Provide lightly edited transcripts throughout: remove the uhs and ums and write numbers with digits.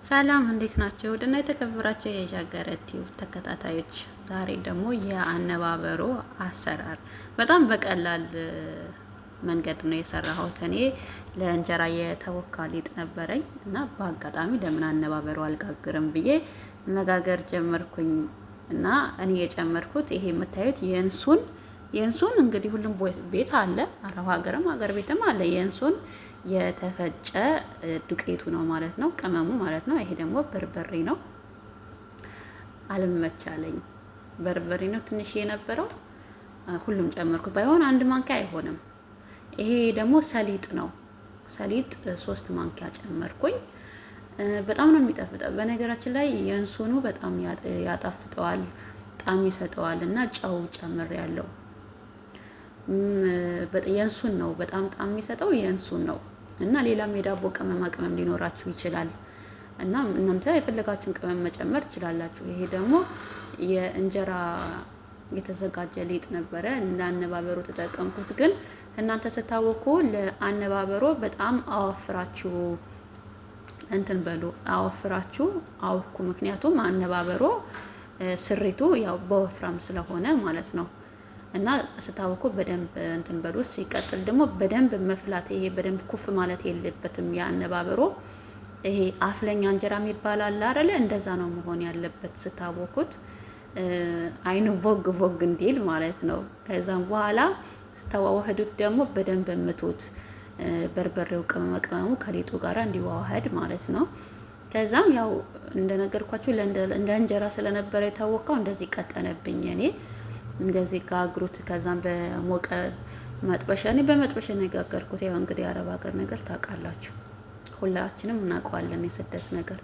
ሰላም እንዴት ናቸው? ወደና የተከበራቸው የሻገረ ቲዩብ ተከታታዮች፣ ዛሬ ደግሞ የአነባበሮ አሰራር በጣም በቀላል መንገድ ነው የሰራሁት። እኔ ለእንጀራ የተቦካ ሊጥ ነበረኝ እና በአጋጣሚ ለምን አነባበሮ አልጋግርም ብዬ መጋገር ጀመርኩኝ እና እኔ የጨመርኩት ይሄ የምታዩት የእንሱን እንግዲህ ሁሉም ቤት አለ፣ አረብ ሀገርም ሀገር ቤትም አለ። የእንሱን የተፈጨ ዱቄቱ ነው ማለት ነው፣ ቅመሙ ማለት ነው። ይሄ ደግሞ በርበሬ ነው። አልመቻለኝ፣ በርበሬ ነው ትንሽ የነበረው፣ ሁሉም ጨመርኩት። ባይሆን አንድ ማንኪያ አይሆንም። ይሄ ደግሞ ሰሊጥ ነው። ሰሊጥ 3 ማንኪያ ጨመርኩኝ። በጣም ነው የሚጣፍጠው። በነገራችን ላይ የእንሱኑ በጣም ያጣፍጠዋል፣ ጣዕም ይሰጠዋል እና ጨው ጨምሬያለሁ። የእንሱን ነው በጣም ጣዕም የሚሰጠው የእንሱን ነው። እና ሌላም የዳቦ ቅመማ ቅመም ሊኖራችሁ ይችላል እና እናንተ የፈለጋችሁን ቅመም መጨመር ትችላላችሁ። ይሄ ደግሞ የእንጀራ የተዘጋጀ ሊጥ ነበረ። ለአነባበሮ ተጠቀምኩት። ግን እናንተ ስታወቁ ለአነባበሮ በጣም አወፍራችሁ እንትን በሉ፣ አወፍራችሁ አውኩ። ምክንያቱም አነባበሮ ስሪቱ ያው በወፍራም ስለሆነ ማለት ነው። እና ስታወቁ በደንብ እንትን በሉ። ሲቀጥል ደግሞ በደንብ መፍላት፣ ይሄ በደንብ ኩፍ ማለት የለበትም። የአነባበሮ ይሄ አፍለኛ እንጀራ የሚባል አለ አይደለ? እንደዛ ነው መሆን ያለበት ስታወቁት፣ አይኑ ቦግ ቦግ እንዲል ማለት ነው። ከዛም በኋላ ስተዋወህዱት ደግሞ በደንብ ምቱት። በርበሬው ቅመማ ቅመሙ ከሊጡ ጋር እንዲዋሃድ ማለት ነው። ከዛም ያው እንደነገርኳችሁ እንደ እንጀራ ስለነበረ የታወቀው እንደዚህ ቀጠነብኝ። እኔ እንደዚህ ጋግሩት። ከዛም በሞቀ መጥበሻ፣ እኔ በመጥበሻ ነው የጋገርኩት። ያው እንግዲህ አረብ ሀገር ነገር ታውቃላችሁ፣ ሁላችንም እናውቀዋለን። የስደት ነገር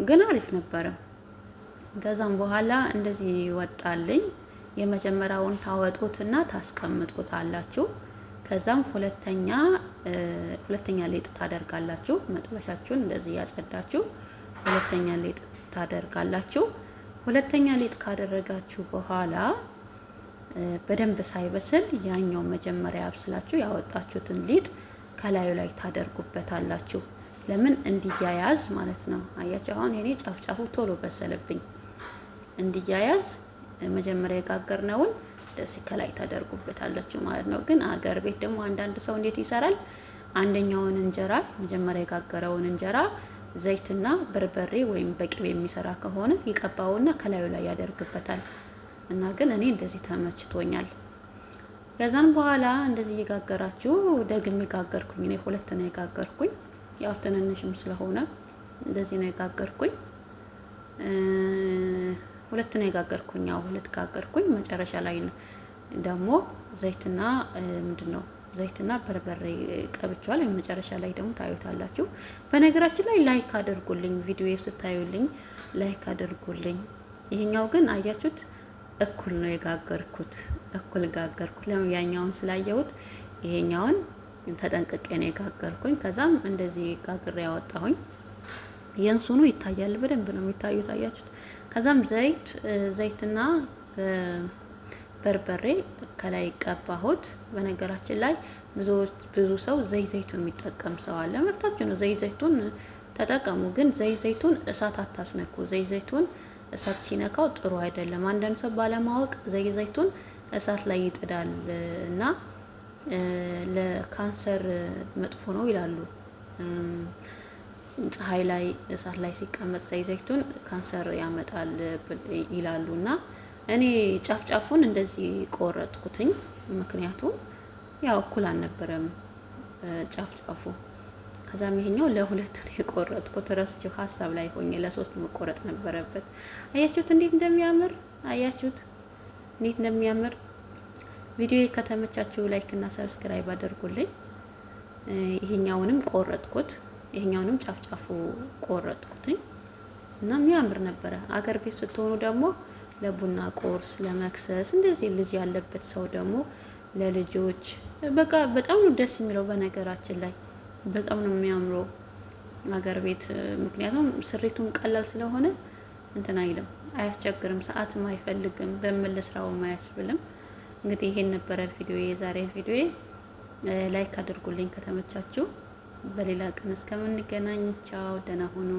ግን አሪፍ ነበረ። ከዛም በኋላ እንደዚህ ይወጣልኝ። የመጀመሪያውን ታወጡትና ታስቀምጡታላችሁ። ከዛም ሁለተኛ ሊጥ ታደርጋላችሁ። መጥበሻችሁን እንደዚህ ያጸዳችሁ ሁለተኛ ሊጥ ታደርጋላችሁ። ሁለተኛ ሊጥ ካደረጋችሁ በኋላ በደንብ ሳይበስል ያኛው መጀመሪያ አብስላችሁ ያወጣችሁትን ሊጥ ከላዩ ላይ ታደርጉበታላችሁ። ለምን እንዲያያዝ ማለት ነው። አያችሁ፣ አሁን የኔ ጫፍጫፉ ቶሎ በሰለብኝ። እንዲያያዝ መጀመሪያ የጋገርነውን ደስ ከላይ ታደርጉበታላችሁ ማለት ነው። ግን አገር ቤት ደግሞ አንዳንድ ሰው እንዴት ይሰራል? አንደኛውን እንጀራ መጀመሪያ የጋገረውን እንጀራ ዘይትና በርበሬ ወይም በቅቤ የሚሰራ ከሆነ ይቀባውና ከላዩ ላይ ያደርግበታል። እና ግን እኔ እንደዚህ ተመችቶኛል። ከዛን በኋላ እንደዚህ እየጋገራችሁ ደግሜ ጋገርኩኝ። እኔ 2 ነው የጋገርኩኝ፣ ያው ትንንሽም ስለሆነ እንደዚህ ነው የጋገርኩኝ። 2 ነው የጋገርኩኝ። ያው 2 ጋገርኩኝ። መጨረሻ ላይ ደግሞ ዘይትና ዘይትና በርበሬ ቀብቻለሁ። መጨረሻ ላይ ደግሞ ታዩታላችሁ። በነገራችን ላይ ላይክ አድርጉልኝ፣ ቪዲዮ ስታዩልኝ ላይክ አድርጉልኝ። ይሄኛው ግን አያችሁት፣ እኩል ነው የጋገርኩት፣ እኩል ጋገርኩት። ለምን ያኛውን ስላየሁት ይሄኛውን ተጠንቅቄ ነው የጋገርኩኝ። ከዛም እንደዚህ ጋግሬ ያወጣሁኝ። የእንሱኑ ይታያል፣ በደንብ ነው የሚታዩት። አያችሁት። ከዛም ዘይትና በርበሬ ከላይ ቀባሁት። በነገራችን ላይ ብዙ ሰው ዘይቱን የሚጠቀም ሰው አለ። መብታችሁ ነው፣ ዘይቱን ተጠቀሙ። ግን ዘይቱን እሳት አታስነኩ። ዘይቱን እሳት ሲነካው ጥሩ አይደለም። አንዳንድ ሰው ባለማወቅ ዘይቱን እሳት ላይ ይጥዳል እና ለካንሰር መጥፎ ነው ይላሉ። ፀሐይ ላይ እሳት ላይ ሲቀመጥ ዘይቱን ካንሰር ያመጣል ይላሉ። እና እኔ ጫፍጫፉን እንደዚህ ቆረጥኩትኝ። ምክንያቱም ያው እኩል አልነበረም ጫፍጫፉ። ከዛም ይሄኛው ለ2 ነው የቆረጥኩት። ረስቼው ሀሳብ ላይ ሆኜ ለ3 መቆረጥ ነበረበት። አያችሁት እንዴት እንደሚያምር? አያችሁት እንዴት እንደሚያምር? ቪዲዮ ከተመቻችሁ ላይክ እና ሰብስክራይብ አድርጉልኝ። ይሄኛውንም ቆረጥኩት። ይሄኛውንም ጫፍጫፉ ቆረጥኩትኝ እና የሚያምር ነበረ። አገር ቤት ስትሆኑ ደግሞ ለቡና ቁርስ፣ ለመክሰስ እንደዚህ ልጅ ያለበት ሰው ደግሞ ለልጆች በቃ በጣም ነው ደስ የሚለው። በነገራችን ላይ በጣም ነው የሚያምረው አገር ቤት። ምክንያቱም ስሪቱም ቀላል ስለሆነ እንትን አይልም፣ አያስቸግርም፣ ሰዓትም አይፈልግም፣ በመለስራውም አያስብልም። እንግዲህ ይሄን ነበረ ቪዲዮ፣ የዛሬ ቪዲዮ። ላይክ አድርጉልኝ ከተመቻችሁ። በሌላ ቀን እስከምንገናኝ ቻው፣ ደህና ሁኑ።